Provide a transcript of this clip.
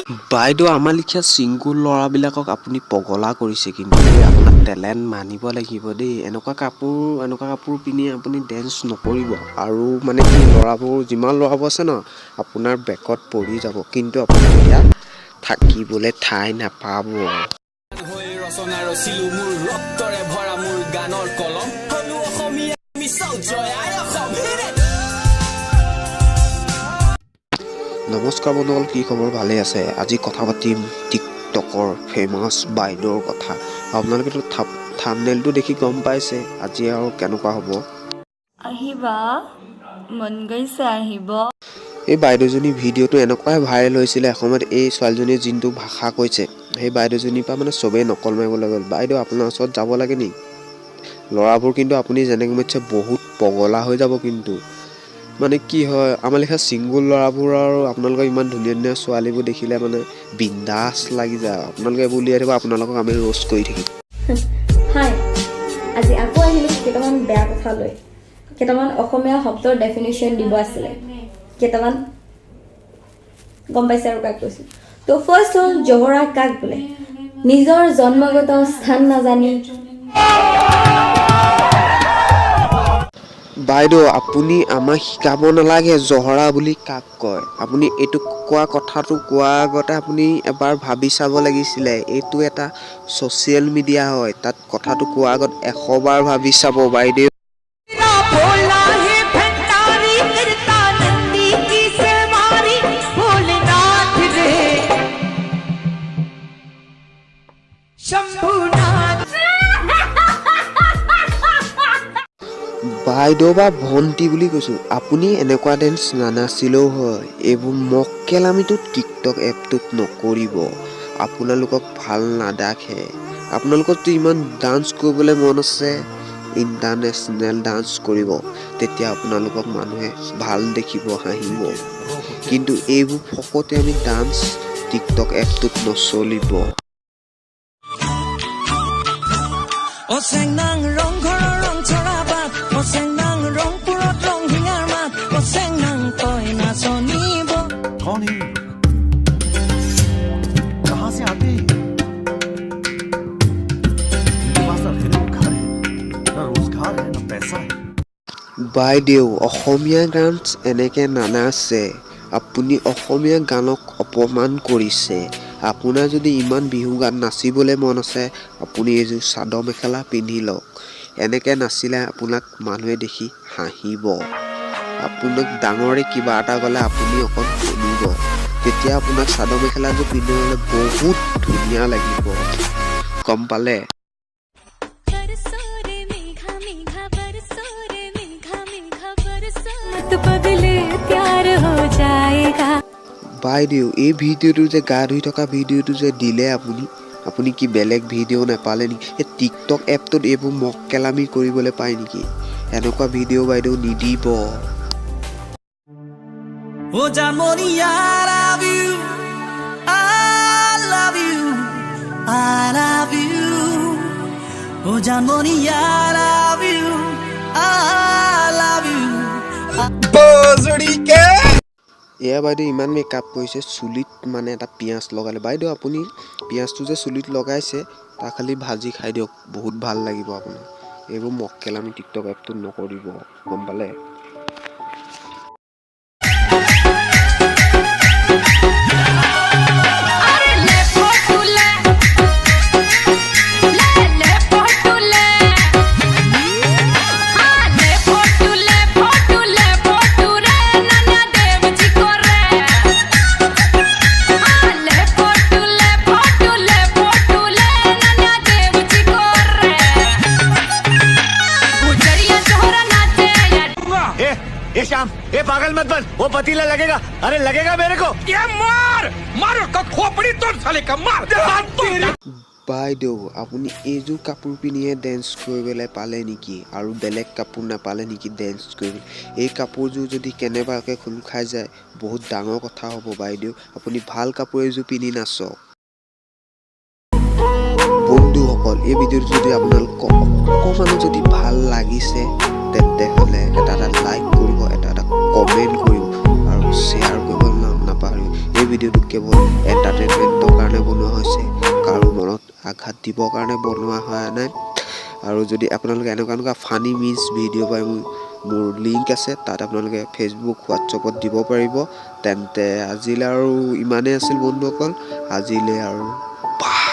বাইদেউ আমাৰ লিখীয়া চিংগুল ল'ৰাবিলাকক আপুনি পগলা কৰিছে কিন্তু আপোনাৰ টেলেণ্ট মানিব লাগিব দেই এনেকুৱা কাপোৰ পিন্ধি আপুনি ডেন্স নকৰিব আৰু মানে কি ল'ৰাবোৰ যিমান ল'ৰাবোৰ আছে ন আপোনাৰ বেকত পৰি যাব কিন্তু আপুনি এতিয়া থাকিবলৈ ঠাই নাপাব ৰচনা ৰচিলো মোৰ ৰক্তৰে ভৰা মোৰ গানৰ কলম হলো অসমীয়া মিছাও জয় আই অসম নমস্কাৰ বন্ধুসকল কি খবৰ ভালে আছে আজি কথা পাতিম টিকটকৰ ফেমাছ বাইদেউৰ কথা আপোনালোকেতো থাম্বনেইলটো দেখি গম পাইছে আজি আৰু কেনেকুৱা হ'ব আহিবা মন গৈছে আহিব এই বাইদেউজনী ভিডিঅ'টো এনেকুৱাই ভাইৰেল হৈছিলে এসময়ত এই ছোৱালীজনীয়ে যোনটো ভাষা কৈছে সেই বাইদেউজনীৰ পৰা মানে চবেই নকল মাৰিবলৈ গ'ল বাইদেউ আপোনাৰ ওচৰত যাব লাগে নি ল'ৰাবোৰ কিন্তু আপুনি যেনেকৈ মাতিছে বহুত পগলা হৈ যাব কিন্তু মানে কি হয় আমাৰ লেখা চিংগুল ল'ৰাবোৰ আৰু আপোনালোকৰ ইমান ধুনীয়া ধুনীয়া ছোৱালীবোৰ দেখিলে মানে বিন্দাছ লাগি যায় আপোনালোকে এইবোৰ উলিয়াই দিব আপোনালোকক আমি ৰোষ্ট কৰি থাকিম হাই আজি আকৌ আহিলোঁ কেইটামান বেয়া কথা লৈ কেইটামান অসমীয়া শব্দৰ ডেফিনেশ্যন দিব আছিলে কেইটামান গম পাইছে আৰু কাক কৈছোঁ তো ফাৰ্ষ্ট হ'ল জহৰা কাক বোলে নিজৰ জন্মগত স্থান নাজানি বাইদেউ আপুনি আমাক শিকাব নালাগে জহৰা বুলি কাক কয় আপুনি এইটো কোৱা কথাটো কোৱাৰ আগতে আপুনি এবাৰ ভাবি চাব লাগিছিলে এইটো এটা ছ'চিয়েল মিডিয়া হয় তাত কথাটো কোৱাৰ আগত 100 বাৰ ভাবি চাব বাইদেউ বাইদেউ বা ভণ্টি বুলি কৈছোঁ আপুনি এনেকুৱা ডেন্স নানাচিলেও হয় এইবোৰ মক্কেলামিটো টিকটক এপটোত নকৰিব আপোনালোকক ভাল নাদাখে আপোনালোকৰতো ইমান ডান্স কৰিবলৈ মন আছে ইণ্টাৰনেশ্যনেল ডান্স কৰিব তেতিয়া আপোনালোকক মানুহে ভাল দেখিব হাঁহিব কিন্তু এইবোৰ ফকতে আমি ডান্স টিকটক এপটোত নচলিব অচেংনাং ৰং ঘৰৰ ৰং চৰা বাট অচেংনাং ৰং পুৰত ৰং হিঙাৰ মাত অচেংনাং তই নাচনিব कौन है कहाँ से आते हैं इनके पास ना रहने को घर है ना रोजगार है ना पैसा है বাইদেউ অসমীয়া গান এনেকৈ নানাচে আপুনি অসমীয়া গানক অপমান কৰিছে আপোনাৰ যদি ইমান বিহু গান নাচিবলৈ মন আছে আপুনি এযোৰ চাদৰ মেখেলা পিন্ধি লওক এনেকৈ নাচিলে আপোনাক মানুহে দেখি হাঁহিব আপোনাক ডাঙৰে কিবা এটা ক'লে আপুনি অকণ শুনিব তেতিয়া আপোনাক চাদৰ মেখেলাযোৰ পিন্ধিবলৈ বহুত ধুনীয়া লাগিব গম পালে বাইদেউ এই ভিডিঅ'টো যে গা ধুই থকা ভিডিঅ'টো যে দিলে আপুনি কি বেলেগ ভিডিঅ' নাপালে নেকি এই টিকটক এপটোত এইবোৰ মক্কেলামি কৰিবলৈ পায় নেকি এনেকুৱা ভিডিঅ' বাইদেউ নিদিব Oh Jamoni I love you I love you I love you Oh Jamoni I love you I love you এয়া বাইদেউ ইমান মেকআপ কৰিছে চুলিত মানে এটা পিঁয়াজ লগালে বাইদেউ আপুনি পিঁয়াজটো যে চুলিত লগাইছে তাৰ খালি ভাজি খাই দিয়ক বহুত ভাল লাগিব আপোনাৰ এইবোৰ মক্কেলামি টিকটক এপটোত নকৰিব গম পালে ये शाम ये पागल मत बन वो पतीला लगेगा अरे लगेगा मेरे को ये मार का खोपड़ी तोड़ साले का मार বাইদেউ আপুনি এইযোৰ কাপোৰ পিন্ধিয়ে ডেন্স কৰিবলৈ পালে নেকি আৰু বেলেগ কাপোৰ নাপালে নেকি ডেন্স কৰিবলৈ এই কাপোৰযোৰ যদি কেনেবাকৈ খোল খাই যায় বহুত ডাঙৰ কথা হ'ব বাইদেউ আপুনি ভাল কাপোৰ এযোৰ পিন্ধি নাচক বন্ধুসকল এই ভিডিঅ'টো যদি আপোনালোকক অকণমানো যদি ভাল লাগিছে তেন্তেহ'লে এটা লাইক কৰিব এটা কমেণ্ট কৰিব আৰু শ্বেয়াৰ কৰিব নাপাহৰিব এই ভিডিঅ'টো কেৱল এণ্টাৰটেইনমেণ্টৰ কাৰণে বনোৱা হৈছে, কাৰো মনত আঘাত দিবৰ কাৰণে বনোৱা হোৱা নাই। আৰু যদি আপোনালোকে এনেকুৱা ফানি মিমছ ভিডিঅ' পায় মোৰ লিংক আছে, তাত আপোনালোকে ফেচবুক হোৱাটছআপত দিব পাৰিব। তেন্তে আজিলৈ আৰু ইমানেই আছিল বন্ধুসকল, আজিলৈ আৰু বাই।